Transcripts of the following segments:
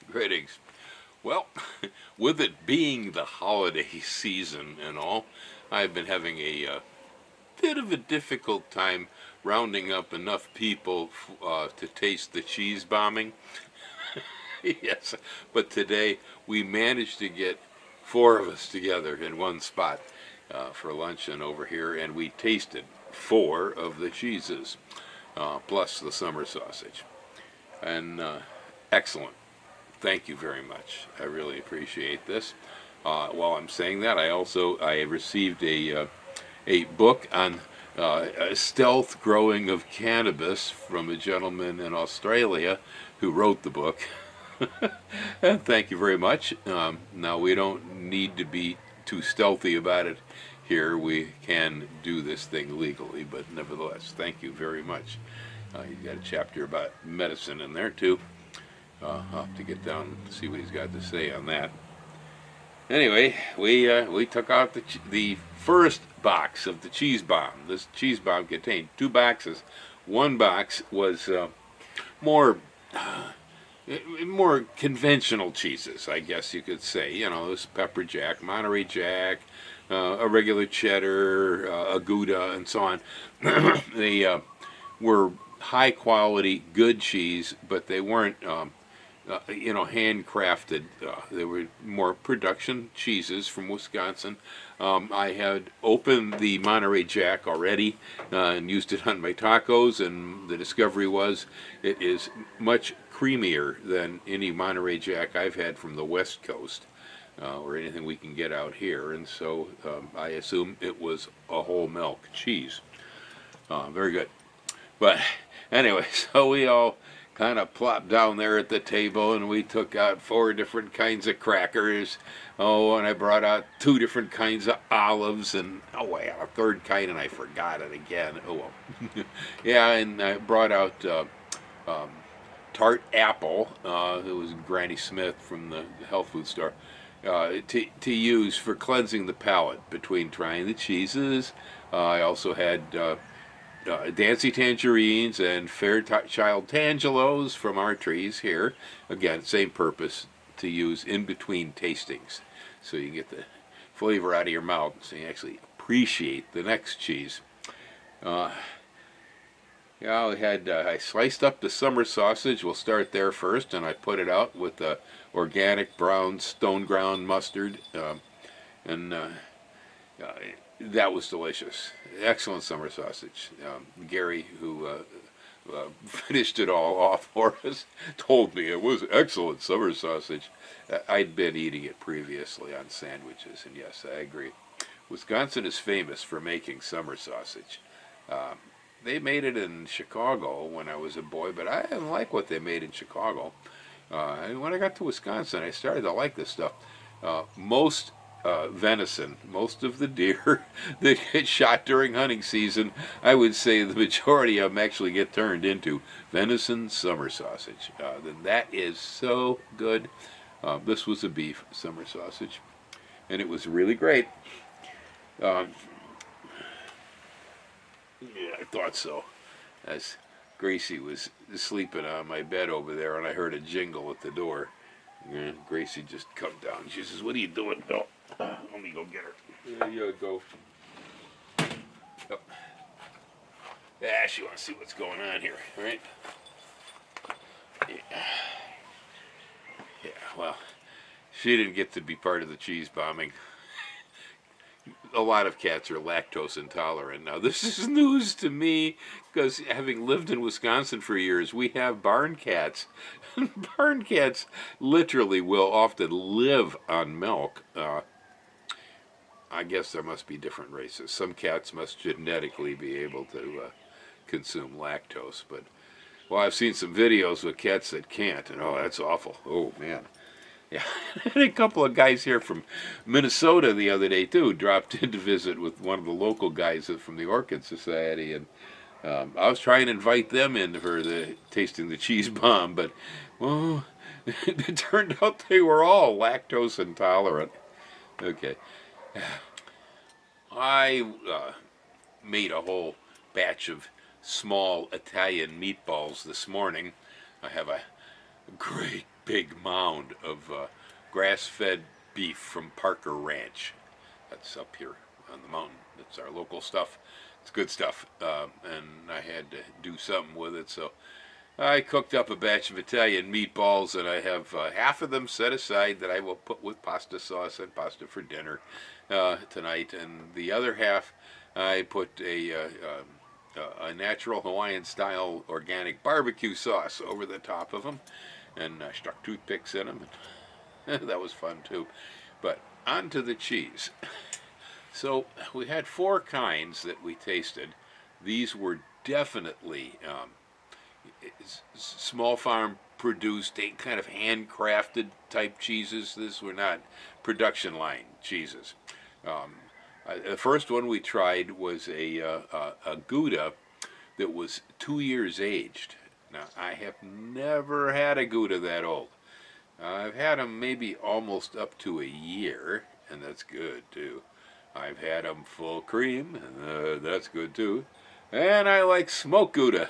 Greetings. Well, with it being the holiday season and all, I've been having a bit of a difficult time rounding up enough people to taste the cheese bombing. Yes, but today we managed to get four of us together in one spot for luncheon over here, and we tasted four of the cheeses, plus the summer sausage. And excellent. Thank you very much. I really appreciate this. While I'm saying that, I received a book on stealth growing of cannabis from a gentleman in Australia who wrote the book. And thank you very much. Now we don't need to be too stealthy about it here. We can do this thing legally, but nevertheless, thank you very much. You got a chapter about medicine in there too. I'll have to get down and see what he's got to say on that. Anyway, we took out the first box of the cheese bomb. This cheese bomb contained two boxes. One box was more more conventional cheeses, I guess you could say. You know, this pepper jack, Monterey Jack, a regular cheddar, a Gouda, and so on. They were high quality, good cheese, but they weren't handcrafted. They were more production cheeses from Wisconsin. I had opened the Monterey Jack already and used it on my tacos, and the discovery was it is much creamier than any Monterey Jack I've had from the West Coast or anything we can get out here, and so I assume it was a whole milk cheese. Very good. But anyway, so we all kind of plopped down there at the table, and we took out four different kinds of crackers. Oh, and I brought out two different kinds of olives, and a third kind, and I forgot it again. Oh well. Yeah, and I brought out tart apple. It was Granny Smith from the health food store. To use for cleansing the palate between trying the cheeses. I also had Dancy tangerines and Fairchild Tangelos from our trees here. Again, same purpose, to use in between tastings, so you can get the flavor out of your mouth, so you actually appreciate the next cheese. I sliced up the summer sausage. We'll start there first, and I put it out with the organic brown stone ground mustard, and that was delicious. Excellent summer sausage. Gary, who finished it all off for us, told me it was excellent summer sausage. I'd been eating it previously on sandwiches, and yes, I agree. Wisconsin is famous for making summer sausage. They made it in Chicago when I was a boy, but I didn't like what they made in Chicago. And when I got to Wisconsin, I started to like this stuff. Most venison, most of the deer that get shot during hunting season, I would say the majority of them actually get turned into venison summer sausage. Then that is so good. This was a beef summer sausage, and it was really great. Yeah, I thought so. As Gracie was sleeping on my bed over there, and I heard a jingle at the door. And Gracie just come down. She says, "What are you doing?" No, let me go get her. There you go. Oh. Yeah, she wants to see what's going on here, right? Yeah. Yeah, well, she didn't get to be part of the cheese bombing. A lot of cats are lactose intolerant. Now, this is news to me because having lived in Wisconsin for years, we have barn cats. Barn cats literally will often live on milk. I guess there must be different races. Some cats must genetically be able to consume lactose. But, well, I've seen some videos with cats that can't, and that's awful. Oh, man. Yeah, a couple of guys here from Minnesota the other day too dropped in to visit with one of the local guys from the Orchid Society, and I was trying to invite them in for the tasting the cheese bomb, but well, it turned out they were all lactose intolerant. Okay, I made a whole batch of small Italian meatballs this morning. I have a great big mound of grass-fed beef from Parker Ranch. That's up here on the mountain. It's our local stuff. It's good stuff, and I had to do something with it, so I cooked up a batch of Italian meatballs, and I have half of them set aside that I will put with pasta sauce and pasta for dinner tonight, and the other half I put a natural Hawaiian-style organic barbecue sauce over the top of them, and I stuck toothpicks in them. And that was fun too. But on to the cheese. So we had 4 kinds that we tasted. These were definitely small farm produced, kind of handcrafted type cheeses. These were not production line cheeses. The first one we tried was a Gouda that was 2 years aged. Now, I have never had a Gouda that old. I've had them maybe almost up to a year, and that's good too. I've had them full cream, and that's good too. And I like smoked Gouda,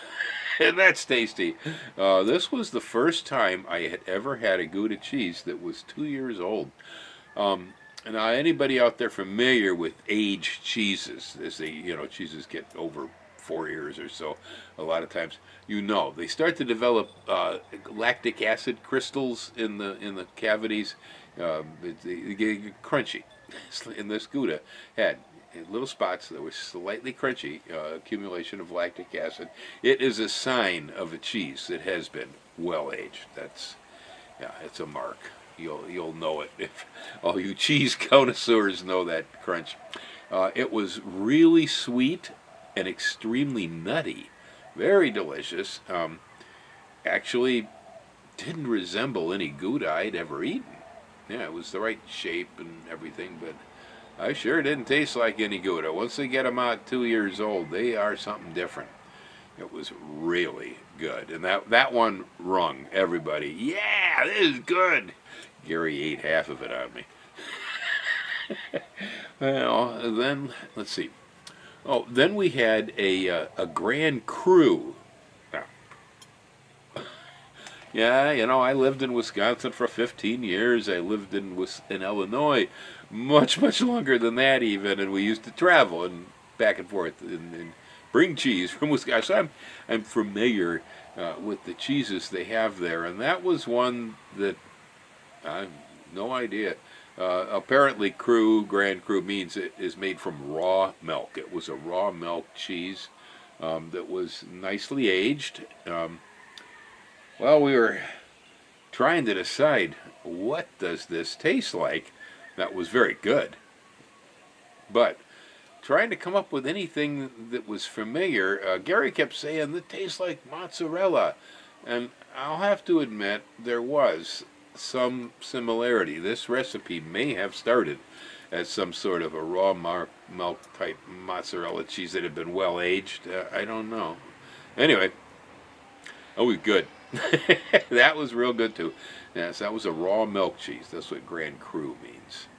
and that's tasty. This was the first time I had ever had a Gouda cheese that was 2 years old. Now, anybody out there familiar with aged cheeses, as they, cheeses get over 4 years or so, a lot of times, they start to develop lactic acid crystals in the cavities. They get crunchy. And this Gouda had little spots that were slightly crunchy, accumulation of lactic acid. It is a sign of a cheese that has been well aged. It's a mark. You'll know it if all you cheese connoisseurs know that crunch. It was really sweet and extremely nutty, very delicious. Actually, didn't resemble any Gouda I'd ever eaten. Yeah, it was the right shape and everything, but I sure didn't taste like any Gouda. Once they get them out 2 years old, they are something different. It was really good, and that one rung everybody. Yeah, this is good. Gary ate half of it on me. Well, then let's see. Oh, then we had a Grand Cru. Yeah, I lived in Wisconsin for 15 years. I lived in Illinois much longer than that even, and we used to travel and back and forth and bring cheese from Wisconsin. So I'm familiar with the cheeses they have there, and that was one that I have no idea. Apparently, Grand Cru means it is made from raw milk. It was a raw milk cheese that was nicely aged. Well, we were trying to decide, what does this taste like? That was very good. But trying to come up with anything that was familiar, Gary kept saying, it tastes like mozzarella. And I'll have to admit, there was some similarity. This recipe may have started as some sort of a raw milk type mozzarella cheese that had been well aged. I don't know. Anyway, it was good. That was real good too. Yes, that was a raw milk cheese. That's what Grand Cru means.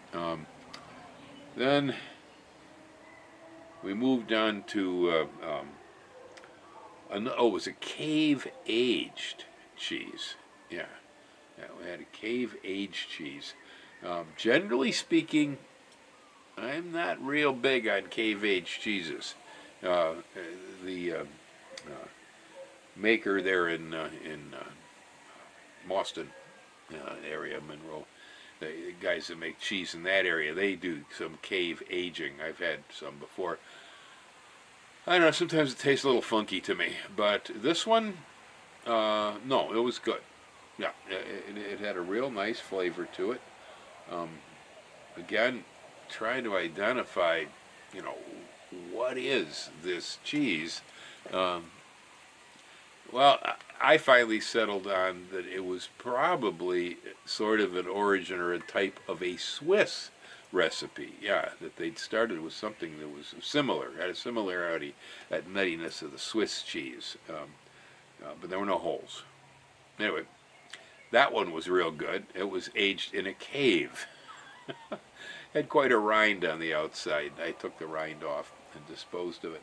Then we moved on to it was a cave aged cheese. Yeah, we had a cave aged cheese. Generally speaking, I'm not real big on cave aged cheeses. The maker there in Boston area, Monroe, the guys that make cheese in that area, they do some cave aging. I've had some before. I don't know, sometimes it tastes a little funky to me, but this one, no, it was good. Yeah, it had a real nice flavor to it. Again, trying to identify, what is this cheese? Well, I finally settled on that it was probably sort of an origin or a type of a Swiss recipe. Yeah, that they'd started with something that was similar, had a similarity, that nuttiness of the Swiss cheese. But there were no holes. Anyway, that one was real good. It was aged in a cave. Had quite a rind on the outside. I took the rind off and disposed of it.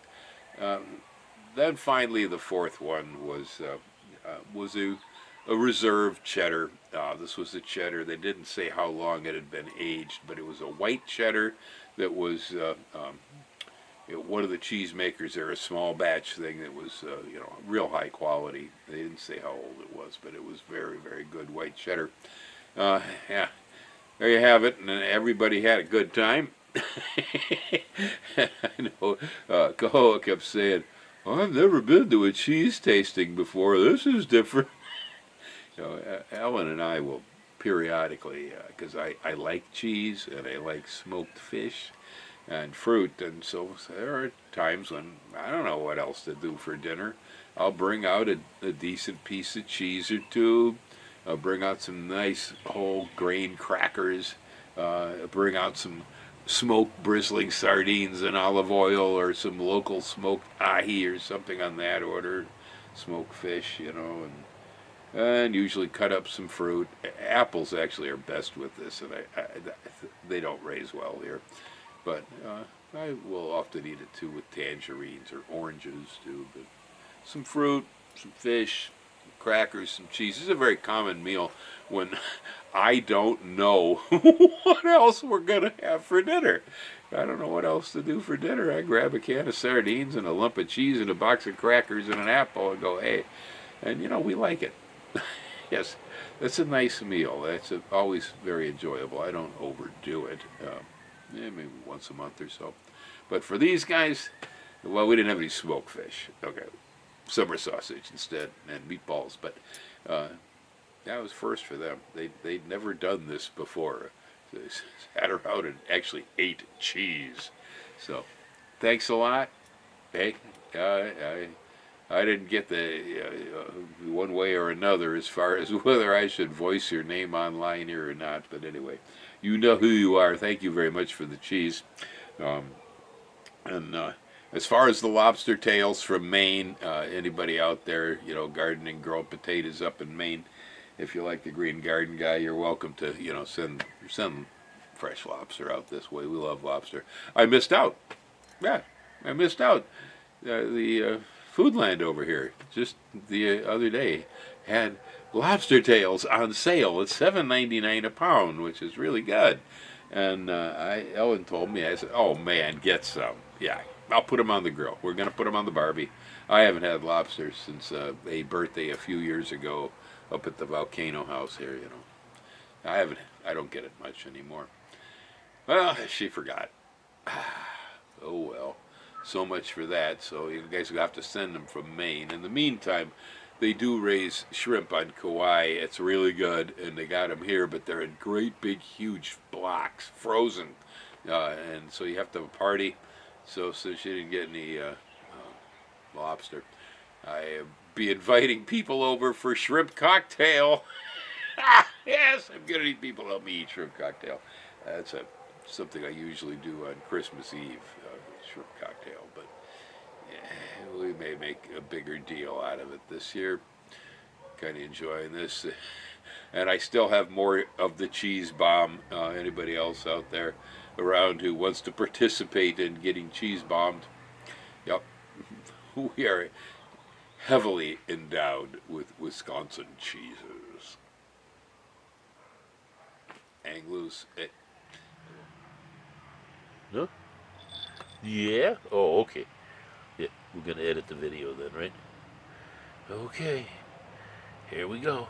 Then finally, the fourth one was a reserve cheddar. This was a cheddar. They didn't say how long it had been aged, but it was a white cheddar that was one of the cheesemakers. They're a small batch thing that was real high quality. They didn't say how old it was, but it was very, very good white cheddar. Yeah, there you have it, and everybody had a good time. I know Kahoa kept saying, "Oh, I've never been to a cheese tasting before. This is different." Ellen and I will periodically, because I like cheese and I like smoked fish and fruit, and so there are times when I don't know what else to do for dinner. I'll bring out a decent piece of cheese or two. I'll bring out some nice whole grain crackers. Bring out some smoked bristling sardines and olive oil, or some local smoked ahi or something on that order. Smoked fish, and usually cut up some fruit. Apples actually are best with this, and they don't raise well here. But I will often eat it too with tangerines or oranges too. But some fruit, some fish, some crackers, some cheese. This is a very common meal when I don't know what else we're going to have for dinner. I don't know what else to do for dinner. I grab a can of sardines and a lump of cheese and a box of crackers and an apple and go, hey. And we like it. Yes, that's a nice meal. That's always very enjoyable. I don't overdo it. Maybe once a month or so. But for these guys, well, we didn't have any smoked fish. Okay, summer sausage instead and meatballs. But that was first for them. They'd never done this before. They sat around and actually ate cheese. So, thanks a lot. Hey, I didn't get the one way or another as far as whether I should voice your name online here or not. But anyway, you know who you are. Thank you very much for the cheese. And as far as the lobster tails from Maine, anybody out there, gardening, growing potatoes up in Maine, if you like the Green Garden Guy, you're welcome to, send fresh lobster out this way. We love lobster. I missed out. Yeah, I missed out. The Foodland over here, just the other day, had lobster tails on sale at $7.99 a pound, which is really good. And Ellen told me, I said, "Oh man, get some." Yeah, I'll put them on the grill. We're gonna put them on the Barbie. I haven't had lobster since a birthday a few years ago up at the Volcano House here. I don't get it much anymore. Well, she forgot. Oh well. So much for that. So you guys will have to send them from Maine. In the meantime, they do raise shrimp on Kauai. It's really good, and they got them here, but they're in great big huge blocks, frozen, and so you have to have a party. So since she didn't get any lobster, I'll be inviting people over for shrimp cocktail. Yes, I'm gonna need people to help me eat shrimp cocktail. That's something I usually do on Christmas Eve. Shrimp cocktail, but yeah, we may make a bigger deal out of it this year. Kind of enjoying this, and I still have more of the cheese bomb. Anybody else out there around who wants to participate in getting cheese bombed? Yep, we are heavily endowed with Wisconsin cheeses. Hang loose. No? Yeah? Oh, okay. Yeah, we're gonna edit the video then, right? Okay. Here we go.